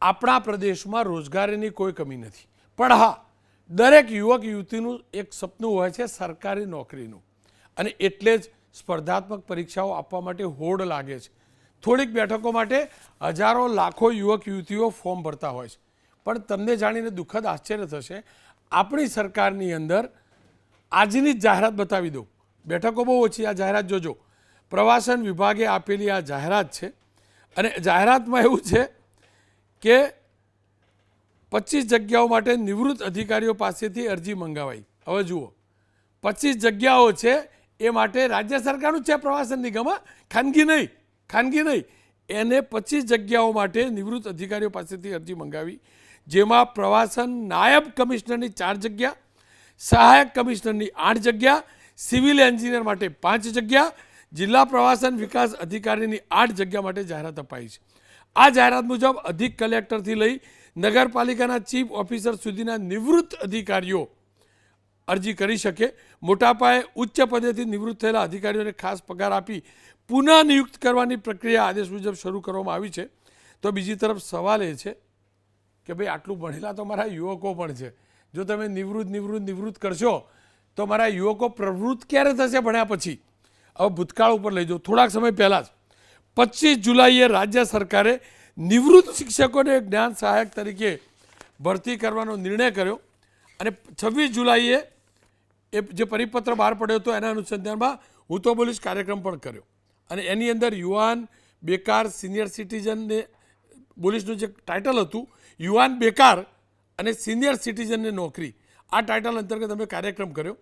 આપણા પ્રદેશમાં રોજગારીની કોઈ કમી નથી, પણ હા, દરેક યુવક યુવતીનું એક સપનું હોય છે સરકારી નોકરીનું, અને એટલે જ સ્પર્ધાત્મક પરીક્ષાઓ આપવા માટે હોડ લાગે છે. થોડીક બેઠકો માટે હજારો લાખો યુવક યુવતીઓ ફોર્મ ભરતા હોય છે. પણ તમને જાણીને દુઃખદ આશ્ચર્ય થશે, આપણી સરકારની અંદર આજની જ જાહેરાત બતાવી દઉં, બેઠકો બહુ ઓછી, આ જાહેરાત જોજો. પ્રવાસન વિભાગે આપેલી આ જાહેરાત છે, અને જાહેરાતમાં એવું છે કે 25 જગ્યાઓ માટે નિવૃત્ત અધિકારીઓ પાસેથી અરજી મંગાવાઈ. હવે જુઓ, 25 જગ્યાઓ છે એ માટે રાજ્ય સરકારનું છે પ્રવાસન નિગમ, ખાનગી નહીં. એને 25 જગ્યાઓ માટે નિવૃત્ત અધિકારીઓ પાસેથી અરજી મંગાવી, જેમાં પ્રવાસન નાયબ કમિશનરની 4 જગ્યા, સહાયક કમિશનરની 8 જગ્યા, સિવિલ એન્જિનિયર માટે 5 જગ્યા, જિલ્લા પ્રવાસન વિકાસ અધિકારીની 8 જગ્યા માટે જાહેરાત અપાઈ છે. આ જાહેરાત મુજબ અધિક કલેક્ટરથી લઈ નગરપાલિકાના ચીફ ઓફિસર સુધીના નિવૃત્ત અધિકારીઓ અરજી કરી શકે. મોટા પાયે ઉચ્ચ પદેથી નિવૃત્ત થયેલા અધિકારીઓને ખાસ પગાર આપી પુનઃ નિયુક્ત કરવાની પ્રક્રિયા આદેશ મુજબ શરૂ કરવામાં આવી છે. તો બીજી તરફ સવાલ એ છે કે ભાઈ આટલું ભણેલા તો મારા યુવકો પણ છે, જો તમે નિવૃત્ત કરશો તો મારા યુવકો પ્રવૃત્ત ક્યારે થશે ભણ્યા પછી? હવે ભૂતકાળ ઉપર લઈ જાઓ. થોડાક સમય પહેલાં જ 25 જુલાઈએ રાજ્ય સરકારે નિવૃત્ત શિક્ષકોને જ્ઞાન સહાયક તરીકે ભરતી કરવાનો નિર્ણય કર્યો, અને 26 જુલાઈએ એ જે પરિપત્ર બહાર પડ્યો હતો એના અનુસંધાનમાં હું તો બોલીશ કાર્યક્રમ પણ કર્યો, અને એની અંદર યુવાન, બેકાર, સિનિયર સિટીઝનને બોલીશનું જે ટાઇટલ હતું, યુવાન, બેકાર અને સિનિયર સિટીઝનને નોકરી, આ ટાઇટલ અંતર્ગત અમે કાર્યક્રમ કર્યો,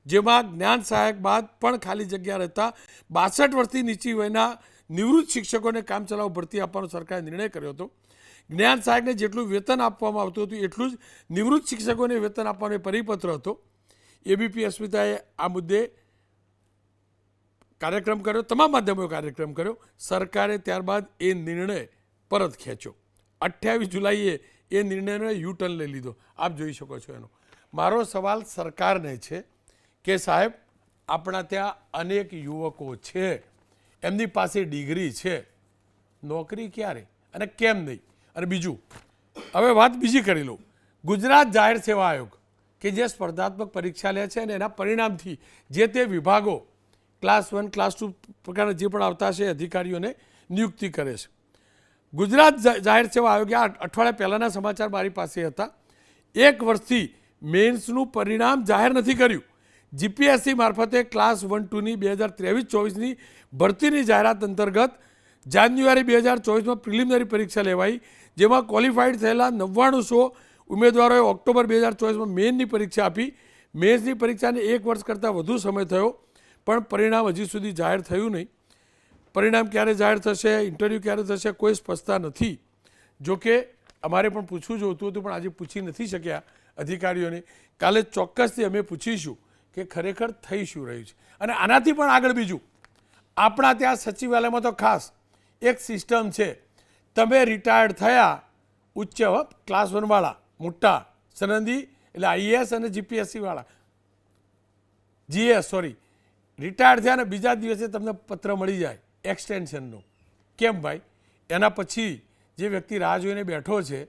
જેમાં જ્ઞાન સહાયક બાદ પણ ખાલી જગ્યા રહેતા 62 વર્ષથી નીચી વયના નિવૃત્ત શિક્ષકોને કામચલાઉ ભરતી આપવાનો સરકારે નિર્ણય કર્યો હતો. જ્ઞાન સહાયકને જેટલું વેતન આપવામાં આવતું હતું એટલું જ નિવૃત્ત શિક્ષકોને વેતન આપવાનો પરિપત્ર હતો. એબીપી અસ્મિતાએ આ મુદ્દે કાર્યક્રમ કર્યો, તમામ માધ્યમોએ કાર્યક્રમ કર્યો. સરકારે ત્યારબાદ એ નિર્ણય પરત ખેંચ્યો. 28 જુલાઈએ એ નિર્ણયનો યુટર્ન લઈ લીધો. આપ જોઈ શકો છો. એનો મારો સવાલ સરકારને છે કે સાહેબ, આપણા ત્યાં અનેક યુવકો છે, એમની પાસે ડિગ્રી છે, નોકરી ક્યારે અને કેમ નહીં? અને બીજું, હવે વાત બીજી કરી લઉં. ગુજરાત જાહેર સેવા આયોગ કે જે સ્પર્ધાત્મક પરીક્ષા લે છે અને એના પરિણામથી જે તે વિભાગો ક્લાસ 1, ક્લાસ 2 પ્રકારના જે પણ આવતા છે અધિકારીઓને નિયુક્તિ કરે છે. ગુજરાત જાહેર સેવા આયોગે આ અઠવાડિયા પહેલાંના સમાચાર મારી પાસે હતા. 1 વર્ષથી મેન્સનું પરિણામ જાહેર નથી કર્યું. જીપીએસસી મારફતે ક્લાસ 1, 2ની 2023-24ની ભરતીની જાહેરાત અંતર્ગત જાન્યુઆરી 2024માં પ્રિલિમિનરી પરીક્ષા લેવાઈ, જેમાં ક્વોલિફાઈડ થયેલા 9900 ઉમેદવારોએ ઓક્ટોબર 2024માં મેઇનની પરીક્ષા આપી. મેન્સની પરીક્ષાને 1 વર્ષ કરતાં વધુ સમય થયો, પણ પરિણામ હજી સુધી જાહેર થયું નહીં. પરિણામ ક્યારે જાહેર થશે, ઇન્ટરવ્યૂ ક્યારે થશે, કોઈ સ્પષ્ટતા નથી. જોકે અમારે પણ પૂછવું જોઈતું હતું, પણ આજે પૂછી નથી શક્યા અધિકારીઓને. કાલે ચોક્કસથી અમે પૂછીશું કે ખરેખર થઈ શું રહ્યું છે. અને આનાથી પણ આગળ બીજું, આપણા ત્યાં સચિવાલયમાં તો ખાસ એક સિસ્ટમ છે. તમે રિટાયર્ડ થયા ઉચ્ચ ક્લાસ 1વાળા મોટા સનદી, એટલે આઈએએસ અને જીપીએસસીવાળા, રિટાયર્ડ થયા ને બીજા દિવસે તમને પત્ર મળી જાય એક્સટેન્શનનો. કેમ ભાઈ? એના પછી જે વ્યક્તિ રાહ જોઈને બેઠો છે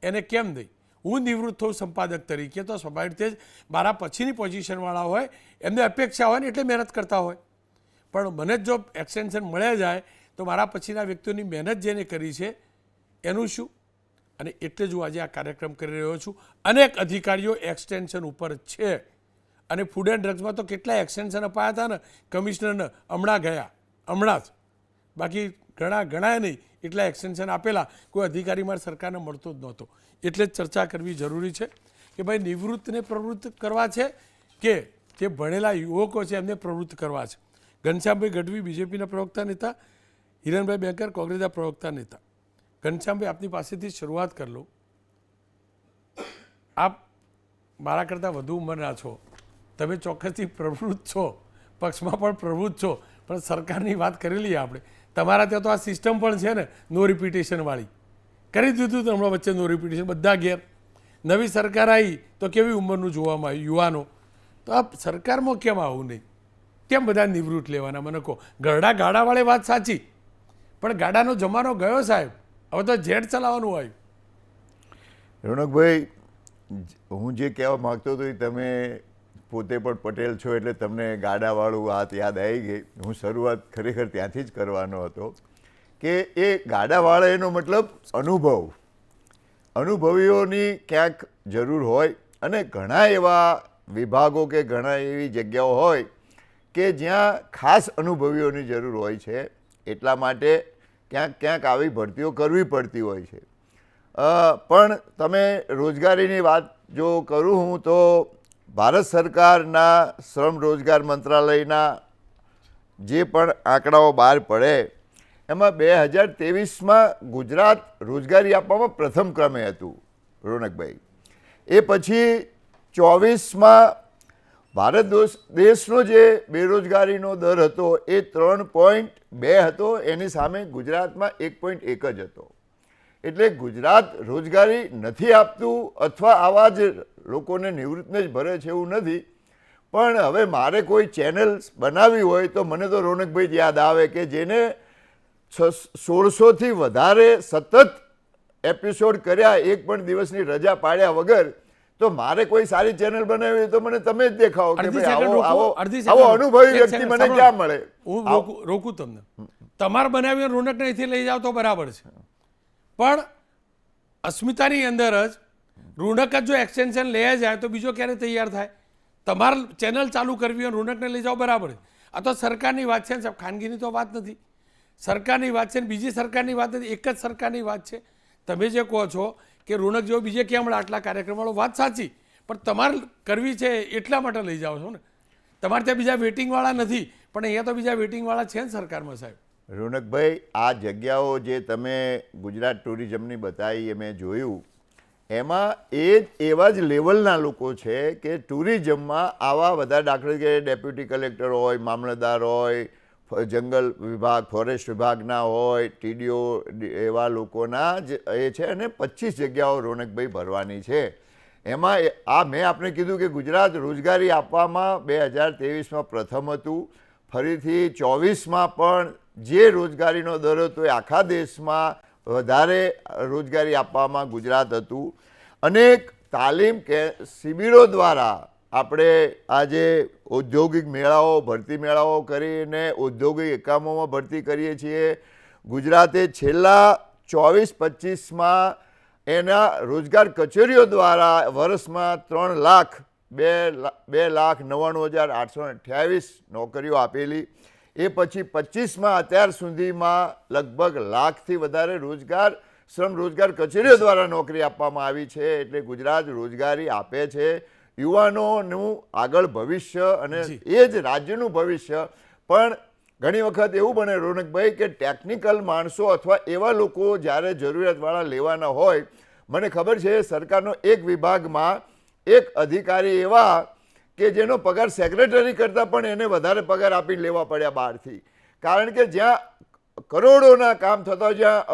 એને કેમ નહીં? હું નિવૃત્ત થઉં સંપાદક તરીકે તો સ્વાભાવિક રીતે જ મારા પછીની પોઝિશનવાળા હોય એમને અપેક્ષા હોય ને એટલે મહેનત કરતા હોય, પણ મને જ જો એક્સટેન્શન મળ્યા જાય તો મારા પછીના વ્યક્તિઓની મહેનત જેને કરી છે એનું શું? અને એટલે જ હું આજે આ કાર્યક્રમ કરી રહ્યો છું. અનેક અધિકારીઓ એક્સટેન્શન ઉપર છે, અને ફૂડ એન્ડ ડ્રગ્સમાં તો કેટલા એક્સટેન્શન અપાયા હતા ને કમિશનરને, હમણાં જ, બાકી ઘણા નહીં એટલા એક્સટેન્શન આપેલા, કોઈ અધિકારી મારી સરકારને મળતો જ નહોતો. એટલે જ ચર્ચા કરવી જરૂરી છે કે ભાઈ નિવૃત્તને પ્રવૃત્ત કરવા છે કે જે ભણેલા યુવકો છે એમને પ્રવૃત્ત કરવા છે. ઘનશ્યામભાઈ ગઢવી બીજેપીના પ્રવક્તા નેતા, હિરણભાઈ બેંકર કોંગ્રેસના પ્રવક્તા નેતા. ઘનશ્યામભાઈ, આપની પાસેથી શરૂઆત કરી લો. આપ મારા કરતાં વધુ ઉંમરના છો, તમે ચોક્કસથી પ્રવૃત્ત છો, પક્ષમાં પણ પ્રવૃત્ત છો, પણ સરકારની વાત કરી લઈએ આપણે. તમારા ત્યાં તો આ સિસ્ટમ પણ છે ને, નો રિપીટેશનવાળી. કરી દીધું તો હમણાં વચ્ચે નો રિપીટેશન બધા ઘેર. નવી સરકાર આવી તો કેવી ઉંમરનું જોવામાં આવ્યું યુવાનો. તો આ સરકારમાં કેમ આવું નહીં? કેમ બધા નિવૃત્ત લેવાના? મને કહો. ગાડાવાળી વાત સાચી, પણ ગાડાનો જમાનો ગયો સાહેબ. હવે તો જેટ ચલાવવાનું આવ્યું. રોનકભાઈ, હું જે કહેવા માગતો હતો એ તમે પોતે પણ પટેલ છો એટલે તમને ગાડાવાળું વાત યાદ આવી ગઈ. હું શરૂઆત ખરેખર ત્યાંથી જ કરવાનો હતો કે એ ગાડાવાળા એનો મતલબ અનુભવીઓની ક્યાંક જરૂર હોય અને ઘણા એવા વિભાગો કે ઘણા એવી જગ્યાઓ હોય કે જ્યાં ખાસ અનુભવીઓની જરૂર હોય છે. એટલા માટે ક્યાંક ક્યાંક આવી ભરતીઓ કરવી પડતી હોય છે. પણ તમે રોજગારીની વાત જો કરું હું તો ભારત સરકારના શ્રમ રોજગાર મંત્રાલયના જે પણ આંકડાઓ બહાર પડે એમાં 2023માં ગુજરાત રોજગારી આપવામાં પ્રથમ ક્રમે હતું રોનકભાઈ. એ પછી 24માં ભારત દેશનો જે બેરોજગારીનો દર હતો એ 3.2 હતો, એની સામે ગુજરાતમાં 1.1 જ હતો. એટલે ગુજરાત રોજગારી નથી આપતું અથવા આવા જ લોકોને નિવૃત્તને જ ભરે છે એવું નથી. પણ હવે મારે કોઈ ચેનલ બનાવવી હોય તો મને તો રોનકભાઈ જ યાદ આવે કે જેને 1600થી વધારે સતત એપિસોડ કર્યા, એક પણ દિવસની રજા પાડ્યા વગર. તો મારે કોઈ સારી ચેનલ બનાવી હોય તો મને તમે જ દેખાઓ કે ભાઈ આવો અનુભવી વ્યક્તિ મને ક્યાં મળે. હું રોકું તમને. તમારે બનાવી રોનકને અહીંથી લઈ જાવ તો બરાબર છે, પણ અસ્મિતાની અંદર જ રોનક જ જો એક્સટેન્શન લઈ જાય તો બીજો ક્યારે તૈયાર થાય? તમારે ચેનલ ચાલુ કરવી હોય રોનકને લઈ જાઓ બરાબર. આ તો સરકારની વાત છે ને સાહેબ, ખાનગીની તો વાત નથી. સરકારની વાત છે ને બીજી સરકારની વાત નથી, એક જ સરકારની વાત છે. તમે જે કહો છો કે રોનક જેવો બીજે ક્યાં મળે આટલા કાર્યક્રમવાળો, વાત સાચી, પણ તમારે કરવી છે એટલા માટે લઈ જાઓ છો ને. તમારે ત્યાં બીજા વેટિંગવાળા નથી, પણ અહીંયા તો બીજા વેટિંગવાળા છે ને સરકારમાં સાહેબ. રોનકભાઈ, આ જગ્યાઓ જે તમે ગુજરાત ટુરિઝમની બતાવી એ મેં જોયું, એમાં એવા જ લેવલના લોકો છે કે ટુરિઝમમાં આવા બધા દાખલા કે ડેપ્યુટી કલેક્ટર હોય, મામલતદાર હોય, જંગલ વિભાગ ફોરેસ્ટ વિભાગના હોય, TDO, એવા લોકોના જ એ છે. અને 25 જગ્યાઓ રોનકભાઈ ભરવાની છે. એમાં મેં આપને કીધું કે ગુજરાત રોજગારી આપવામાં 2023માં પ્રથમ હતું. ફરીથી 24માં પણ જે રોજગારીનો દર હતો એ આખા દેશમાં વધારે રોજગારી આપવામાં ગુજરાત હતું. અનેક તાલીમ શિબિરો દ્વારા આપણે આજે ઔદ્યોગિક મેળાઓ, ભરતી મેળાઓ કરીને ઔદ્યોગિક એકમોમાં ભરતી કરીએ છીએ. ગુજરાતે છેલ્લા 24-25માં એના રોજગાર કચેરીઓ દ્વારા વર્ષમાં 2,99,828 નોકરીઓ આપેલી. એ પછી 25માં અત્યાર સુધીમાં લગભગ લાખથી વધારે શ્રમ રોજગાર કચેરીઓ દ્વારા નોકરી આપવામાં આવી છે. એટલે ગુજરાત રોજગારી આપે છે. યુવાનોનું આગળ ભવિષ્ય અને એ જ રાજ્યનું ભવિષ્ય. પણ ઘણી વખત એવું બને રોનકભાઈ કે ટેકનિકલ માણસો અથવા એવા લોકો જ્યારે જરૂરિયાતવાળા લેવાના હોય, મને ખબર છે સરકારનો એક વિભાગમાં એક અધિકારી એવા કે જેનો પગાર સેક્રેટરી કરતાં પણ એને વધારે પગાર આપીને લેવા પડ્યા બહારથી. કારણ કે જ્યાં કરોડોના કામ થતા, જ્યાં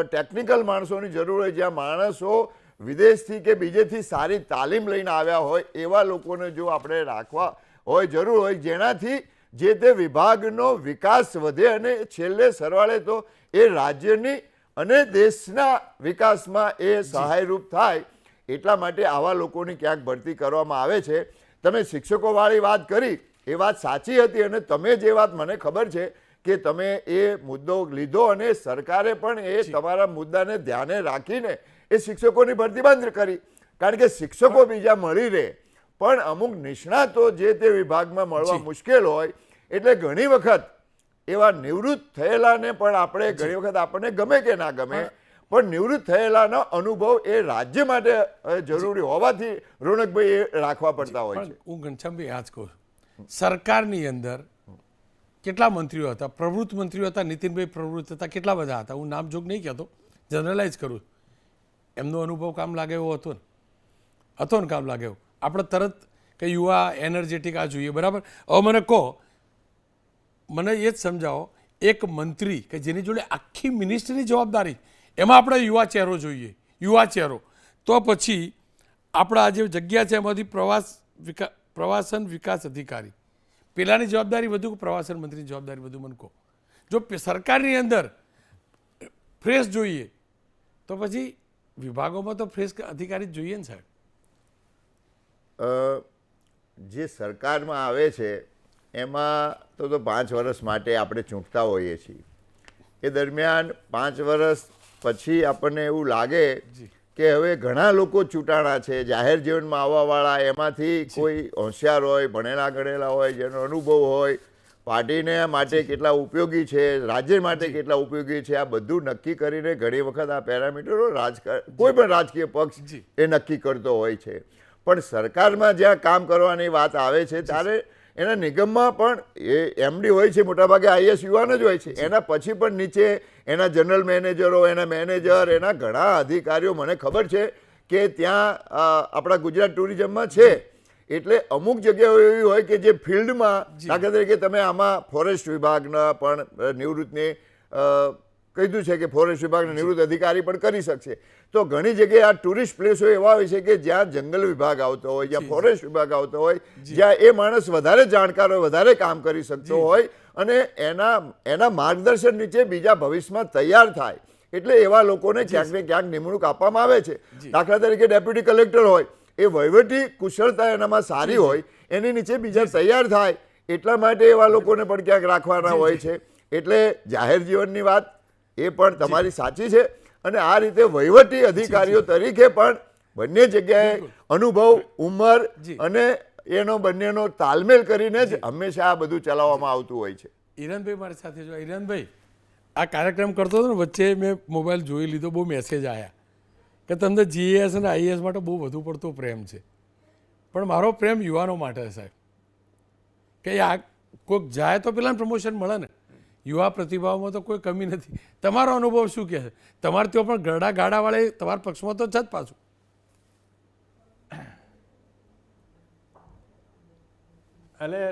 ટેકનિકલ માણસોની જરૂર હોય, જ્યાં માણસો વિદેશથી કે બીજેથી સારી તાલીમ લઈને આવ્યા હોય એવા લોકોને જો આપણે રાખવા હોય, જરૂર હોય, જેનાથી જે તે વિભાગનો વિકાસ વધે અને છેલ્લે સરવાળે તો એ રાજ્યની અને દેશના વિકાસમાં એ સહાયરૂપ થાય. એટલા માટે આવા લોકોની ક્યાંક ભરતી કરવામાં આવે છે. તમે શિક્ષકોવાળી વાત કરી, એ વાત સાચી હતી અને તમે જે વાત મને ખબર છે કે તમે એ મુદ્દો લીધો અને સરકારે પણ એ તમારા મુદ્દાને ધ્યાને રાખીને એ શિક્ષકોની ભરતી બંધ કરી. કારણ કે શિક્ષકો બીજા મળી રહે પણ અમુક નિષ્ણાતો જે તે વિભાગમાં મળવા મુશ્કેલ હોય. એટલે ઘણી વખત એવા નિવૃત્ત થયેલાને પણ આપણે ઘણી વખત આપણને ગમે કે ના ગમે, પણ નિવૃત્ત થયેલાનો અનુભવ એ રાજ્ય માટે જરૂરી હોવાથી રોનકભાઈ એ રાખવા પડતા હોય છે. હું ઘનશ્યામભાઈ આ જ કહું, સરકારની અંદર કેટલા મંત્રીઓ હતા? પ્રવૃત્ત મંત્રીઓ હતા, નીતિનભાઈ પ્રવૃત્ત હતા, કેટલા બધા હતા. હું નામજોગ નહીં કહેતો, જનરલાઇઝ કરું. એમનો અનુભવ કામ લાગે એવો હતો ને કામ લાગે એવો. આપણે તરત કે યુવા એનર્જેટિક આ જોઈએ, બરાબર. હવે મને કહો, મને એ જ સમજાવો, એક મંત્રી કે જેની જોડે આખી મિનિસ્ટ્રીની જવાબદારી, એમાં આપણે યુવા ચહેરો જોઈએ, યુવા ચહેરો. તો પછી આપણા આ જે જગ્યા છે એમાંથી પ્રવાસન વિકાસ અધિકારી, પેલાની જવાબદારી વધુ કે પ્રવાસન મંત્રીની જવાબદારી વધુ? મને કહો. જો સરકારની અંદર ફ્રેશ જોઈએ તો પછી વિભાગોમાં તો ફ્રેશ અધિકારી જ જોઈએ ને સાહેબ. જે સરકારમાં આવે છે એમાં તો 5 વર્ષ માટે આપણે ચૂંટતા હોઈએ છીએ. એ દરમિયાન 5 વર્ષ પછી આપણને એવું લાગે કે હવે ઘણા લોકો ચૂંટાણા છે જાહેર જીવનમાં આવવાવાળા, એમાંથી કોઈ હોશિયાર હોય, ભણેલા ગણેલા હોય, જેનો અનુભવ હોય, પાર્ટીને માટે કેટલા ઉપયોગી છે, રાજ્ય માટે કેટલા ઉપયોગી છે, આ બધું નક્કી કરીને ઘણી વખત આ પેરામીટરો કોઈ પણ રાજકીય પક્ષ એ નક્કી કરતો હોય છે. પણ સરકારમાં જ્યાં કામ કરવાની વાત આવે છે ત્યારે એના નિગમમાં પણ એ એમડી હોય છે, મોટાભાગે આઈએસ યુવાન જ હોય છે. એના પછી પણ નીચે એના જનરલ મેનેજરો, એના મેનેજર, એના ઘણા અધિકારીઓ મને ખબર છે કે ત્યાં આપણા ગુજરાત ટુરિઝમમાં છે. એટલે અમુક જગ્યાઓ એવી હોય કે જે ફિલ્ડમાં, દાખલા તરીકે તમે આમાં ફોરેસ્ટ વિભાગના પણ નિવૃત્તને કીધું છે કે ફોરેસ્ટ વિભાગના નિવૃત્ત અધિકારી પણ કરી શકશે. તો ઘણી જગ્યાએ આ ટુરિસ્ટ પ્લેસો એવા હોય છે કે જ્યાં જંગલ વિભાગ આવતો હોય, જ્યાં ફોરેસ્ટ વિભાગ આવતો હોય, જ્યાં એ માણસ વધારે જાણકાર હોય, વધારે કામ કરી શકતો હોય અને એના માર્ગદર્શન નીચે બીજા ભવિષ્યમાં તૈયાર થાય. એટલે એવા લોકોને ક્યાંક ને ક્યાંક નિમણૂક આપવામાં આવે છે. દાખલા તરીકે ડેપ્યુટી કલેક્ટર હોય, એ વહીવટી કુશળતા એનામાં સારી હોય, એની નીચે બીજા તૈયાર થાય, એટલા માટે એવા લોકોને પણ ક્યાંક રાખવાના હોય છે. એટલે જાહેર જીવનની વાત એ પણ તમારી સાચી છે. અને આ રીતે વહીવટી અધિકારીઓ તરીકે પણ બંને જગ્યાએ અનુભવ, ઉંમર અને એનો બંનેનો તાલમેલ કરીને જ હંમેશા આ બધું ચલાવવામાં આવતું હોય છે. હિરણભાઈ મારી સાથે જો. હિરણભાઈ, આ કાર્યક્રમ કરતો હતો ને, વચ્ચે મેં મોબાઈલ જોઈ લીધો, બહુ મેસેજ આવ્યા કે તમને જીએસ અને આઈએસ માટે બહુ વધુ પડતો પ્રેમ છે. પણ મારો પ્રેમ યુવાનો માટે છે સાહેબ, કે આ કોઈક જાય તો પેલા પ્રમોશન મળે ને. યુવા પ્રતિભાવમાં તો કોઈ કમી નથી. તમારો અનુભવ શું કહે છે? તમારે ત્યાં પણ ગરડા ગાડાવાળા તમારા પક્ષમાં તો છે જ પાછું. એટલે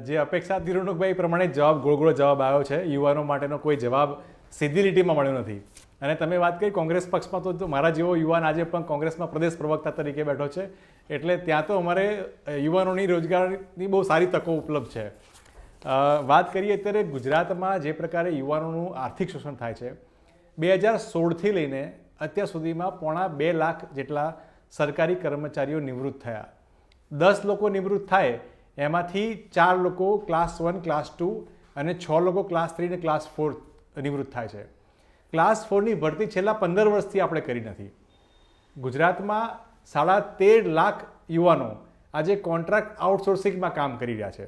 જે અપેક્ષા હતી રુણુકભાઈ પ્રમાણે જવાબ ગોળ જવાબ આવ્યો છે. યુવાનો માટેનો કોઈ જવાબ સીધી લીટીમાં મળ્યો નથી. અને તમે વાત કરી કોંગ્રેસ પક્ષમાં, તો મારા જેવો યુવાન આજે પણ કોંગ્રેસમાં પ્રદેશ પ્રવક્તા તરીકે બેઠો છે. એટલે ત્યાં તો અમારે યુવાનોની રોજગારની બહુ સારી તકો ઉપલબ્ધ છે. વાત કરીએ અત્યારે ગુજરાતમાં જે પ્રકારે યુવાનોનું આર્થિક શોષણ થાય છે, 2016થી લઈને અત્યાર સુધીમાં 2.5 લાખ જેટલા સરકારી કર્મચારીઓ નિવૃત્ત થયા. 10 લોકો નિવૃત્ત થાય, એમાંથી 4 લોકો ક્લાસ 1, ક્લાસ 2 અને 6 લોકો ક્લાસ 3 અને ક્લાસ 4 નિવૃત્ત થાય છે. ક્લાસ 4ની ભરતી છેલ્લા 15 વર્ષથી આપણે કરી નથી. ગુજરાતમાં 13.5 લાખ યુવાનો આજે કોન્ટ્રાક્ટ આઉટસોર્સિંગમાં કામ કરી રહ્યા છે.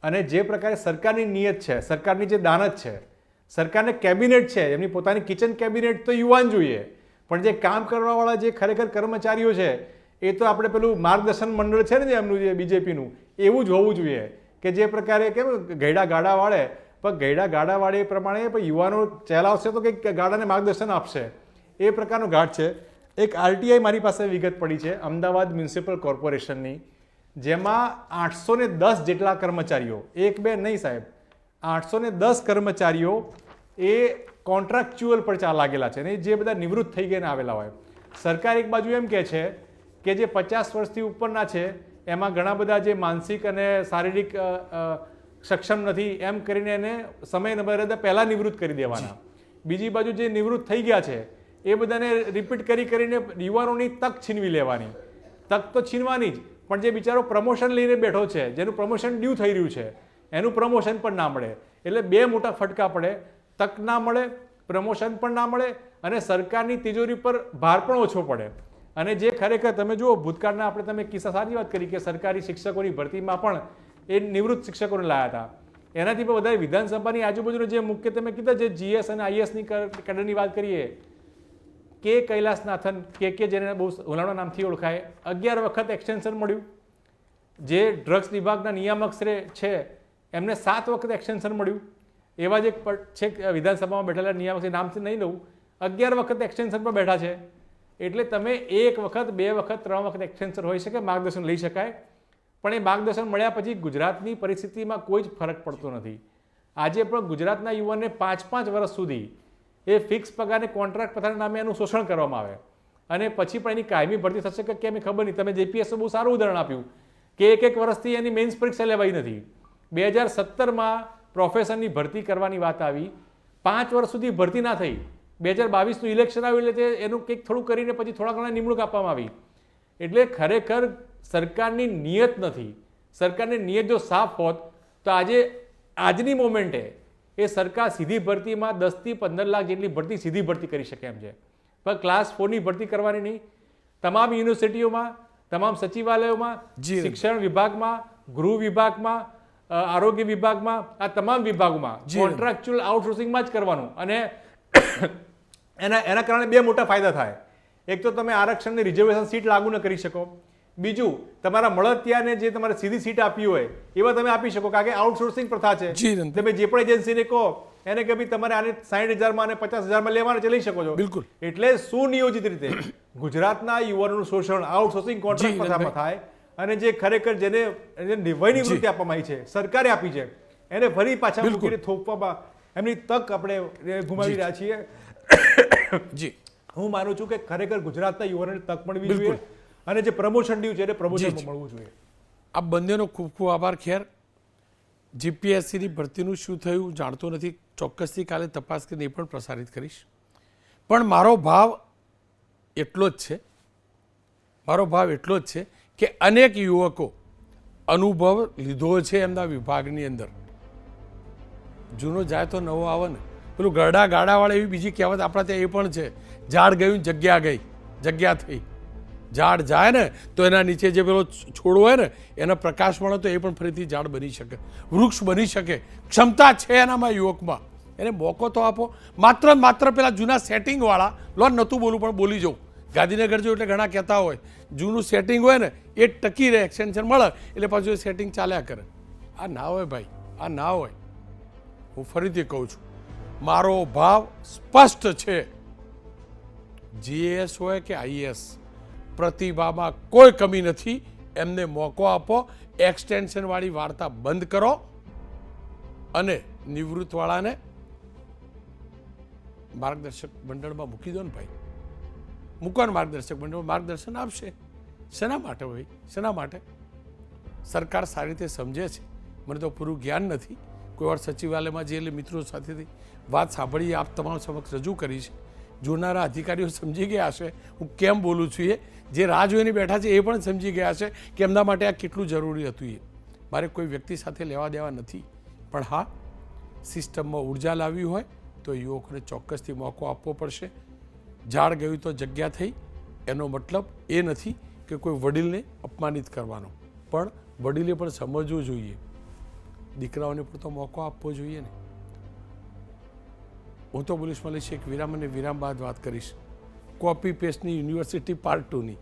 અને જે પ્રકારે સરકારની નિયત છે, સરકારની જે દાનત છે, સરકારને કેબિનેટ છે, એમની પોતાની કિચન કેબિનેટ તો યુવાન જોઈએ, પણ જે કામ કરવાવાળા જે ખરેખર કર્મચારીઓ છે એ તો આપણે પેલું માર્ગદર્શન મંડળ છે ને એમનું, જે બીજેપીનું, એવું જ હોવું જોઈએ. કે જે પ્રકારે કેમ ગયડા ગાડા વાળે, પણ ગયડા ગાડા વાળે એ પ્રમાણે પણ યુવાનો ચલાવશે તો કંઈક ગાડાને માર્ગદર્શન આપશે, એ પ્રકારનો ઘાટ છે. એક આરટીઆઈ મારી પાસે વિગત પડી છે અમદાવાદ મ્યુનિસિપલ કોર્પોરેશનની, જેમાં 810 જેટલા કર્મચારીઓ, 1-2 નહીં સાહેબ, 810 કર્મચારીઓ એ કોન્ટ્રાક્ચ્યુઅલ પર લાગેલા છે. અને જે બધા નિવૃત્ત થઈ ગઈને આવેલા હોય. સરકાર એક બાજુ એમ કહે છે કે જે 50 વર્ષથી ઉપરના છે એમાં ઘણા બધા જે માનસિક અને શારીરિક સક્ષમ નથી, એમ કરીને એને સમય મર્યાદા પહેલાં નિવૃત્ત કરી દેવાના. બીજી બાજુ જે નિવૃત્ત થઈ ગયા છે એ બધાને રિપીટ કરીને યુવાનોની તક છીનવી લેવાની. તક તો છીનવાની જ, પણ જે બિચારો પ્રમોશન લઈને બેઠો છે, જેનું પ્રમોશન ડ્યુ થઈ રહ્યું છે, એનું પ્રમોશન પણ ના મળે. એટલે 2 મોટા ફટકા પડે. તક ના મળે, પ્રમોશન પણ ના મળે, અને સરકારની તિજોરી પર ભાર પણ ઓછો પડે. અને જે ખરેખર તમે જુઓ, ભૂતકાળના આપણે તમે કિસ્સા સારી વાત કરી કે સરકારી શિક્ષકોની ભરતીમાં પણ એ નિવૃત્ત શિક્ષકોને લાયા હતા. એનાથી પણ વધારે વિધાનસભાની આજુબાજુનો જે મુખ્ય તમે કીધા જે જીએસ અને આઈએસની કેડરની વાત કરીએ, કે કૈલાસનાથન કે જેને બહુ હુલાણા નામથી ઓળખાય, 11 વખત એક્સટેન્શન મળ્યું. જે ડ્રગ્સ વિભાગના નિયામક છે એમને 7 વખત એક્સટેન્શન મળ્યું. એવા જે છે વિધાનસભામાં બેઠેલા નિયામક, નામથી નહીં લઉં, 11 વખત એક્સટેન્શન પર બેઠા છે. એટલે તમે 1 વખત, 2 વખત, 3 વખત એક્સટેન્શન હોઈ શકે, માર્ગદર્શન લઈ શકાય. પણ એ માર્ગદર્શન મળ્યા પછી ગુજરાતની પરિસ્થિતિમાં કોઈ જ ફરક પડતો નથી. આજે પણ ગુજરાતના યુવાનને 5-5 વર્ષ સુધી એ ફિક્સ પગારને કોન્ટ્રાક્ટ પથારના નામે એનું શોષણ કરવામાં આવે, અને પછી પણ એની કાયમી ભરતી થશે કે કેમ એ ખબર નહીં. તમે જેપીએસ બહુ સારું ઉદાહરણ આપ્યું કે 1 વર્ષથી એની મેઇન્સ પરીક્ષા લેવાઈ નથી. 2017માં પ્રોફેસરની ભરતી કરવાની વાત આવી, 5 વર્ષ સુધી ભરતી ના થઈ, 2022નું ઇલેક્શન આવ્યું એટલે એનું કંઈક થોડું કરીને પછી થોડા ઘણા નિમણૂક આપવામાં આવી. એટલે ખરેખર સરકારની નિયત નથી. સરકારની નિયત જો સાફ હોત તો આજની મોમેન્ટે એ સરકાર સીધી ભરતીમાં 10 થી 15 લાખ જેટલી ભરતી સીધી ભરતી કરી શકે એમ છે. પણ ક્લાસ 4ની ભરતી કરવાની નહીં. તમામ યુનિવર્સિટીઓમાં, તમામ સચિવાલયોમાં, શિક્ષણ વિભાગમાં, ગૃહ વિભાગમાં, આરોગ્ય વિભાગમાં, આ તમામ વિભાગોમાં કોન્ટ્રાક્ચ્યુઅલ આઉટસોર્સિંગમાં જ કરવાનું. અને એના કારણે બે મોટા ફાયદા થાય. એક તો તમે આરક્ષણની રિઝર્વેશન સીટ લાગુ ન કરી શકો. બીજું, તમારા મળતિયાને જે તમારે સીધી સીટ આપી હોય એવા તમે આપી શકો, કારણ કે આઉટસોર્સિંગ પ્રથા છે. તમે જે પણ એજન્સીને કહો એને કે ભાઈ તમારે આને 60,000માં અને 50,000માં લેવાના છે, લઈ શકો છો. બિલકુલ. એટલે સુનિયોજિત રીતે ગુજરાતના યુવાનોનું શોષણ આઉટસોર્સિંગ કોન્ટ્રાક્ટ પ્રથામાં થાય અને જે ખરેખર જેને વયની વૃત્તિ આપવામાં આવી છે, સરકારે આપી છે, એને ફરી પાછા મૂકીને થોપવામાં એમની તક આપણે ગુમાવી રહ્યા છીએ. જી, હું માનું છું કે ખરેખર ગુજરાતના યુવાનોને તક મળવી જોઈએ અને જે પ્રમોશન ડ્યુ છે એને પ્રમોશન મળવું જોઈએ. આ બંનેનો ખૂબ ખૂબ આભાર. ખેર, જીપીએસસીની ભરતીનું શું થયું જાણતો નથી, ચોક્કસથી કાલે તપાસ કરીને એ પણ પ્રસારિત કરીશ. પણ મારો ભાવ એટલો જ છે કે અનેક યુવકો અનુભવ લીધો છે એમના વિભાગની અંદર. જૂનો જાય તો નવો આવે ને. પેલું ગરડા ગાડાવાળા એવી બીજી કહેવત આપણા ત્યાં એ પણ છે, ઝાડ ગયું જગ્યા થઈ. ઝાડ જાય ને તો એના નીચે જે પેલો છોડ હોય ને એના પ્રકાશ મળે તો એ પણ ફરીથી ઝાડ બની શકે, વૃક્ષ બની શકે. ક્ષમતા છે એનામાં, યુવકમાં. એને મોકો તો આપો. માત્ર પેલા જૂના સેટિંગવાળા લો નહોતું બોલું પણ બોલી જાઉં. ગાંધીનગર જો એટલે ઘણા કહેતા હોય જૂનું સેટિંગ હોય ને એ ટકી રહે, એક્સટેન્શન મળે એટલે પાછું એ સેટિંગ ચાલ્યા કરે. આ ના હોય ભાઈ, આ ના હોય. હું ફરીથી કહું છું, મારો ભાવ સ્પષ્ટ છે. જીએસ હોય કે આઈએસ, પ્રતિભામાં કોઈ કમી નથી. એમને મોકો આપો. એક્સટેન્શનવાળી વાર્તા બંધ કરો અને નિવૃત્તવાળાને માર્ગદર્શક મંડળમાં મૂકી દો ને ભાઈ. મૂકવાનું માર્ગદર્શક મંડળ માર્ગદર્શન આપશે. શેના માટે ભાઈ, શેના માટે? સરકાર સારી રીતે સમજે છે. મને તો પૂરું જ્ઞાન નથી. કોઈ વાર સચિવાલયમાં જે મિત્રો સાથેથી વાત સાંભળી આપ તમામ સમક્ષ રજૂ કરી છે. જોનારા અધિકારીઓ સમજી ગયા હશે હું કેમ બોલું છું. એ જે રાહ જોઈને બેઠા છે એ પણ સમજી ગયા છે કે એમના માટે આ કેટલું જરૂરી હતું. એ મારે કોઈ વ્યક્તિ સાથે લેવા દેવા નથી. પણ હા, સિસ્ટમમાં ઉર્જા લાવવી હોય તો યુવકોને ચોક્કસથી મોકો આપવો પડશે. ઝાડ ગયું તો જગ્યા થઈ એનો મતલબ એ નથી કે કોઈ વડીલને અપમાનિત કરવાનો, પણ વડીલે પણ સમજવું જોઈએ. દીકરાઓને પણ તો મોકો આપવો જોઈએ ને. હું તો બોલીશ મળીશ એક વિરામ અને વિરામ બાદ વાત કરીશ કોપી પેસ્ટની યુનિવર્સિટી પાર્ટ 2ની.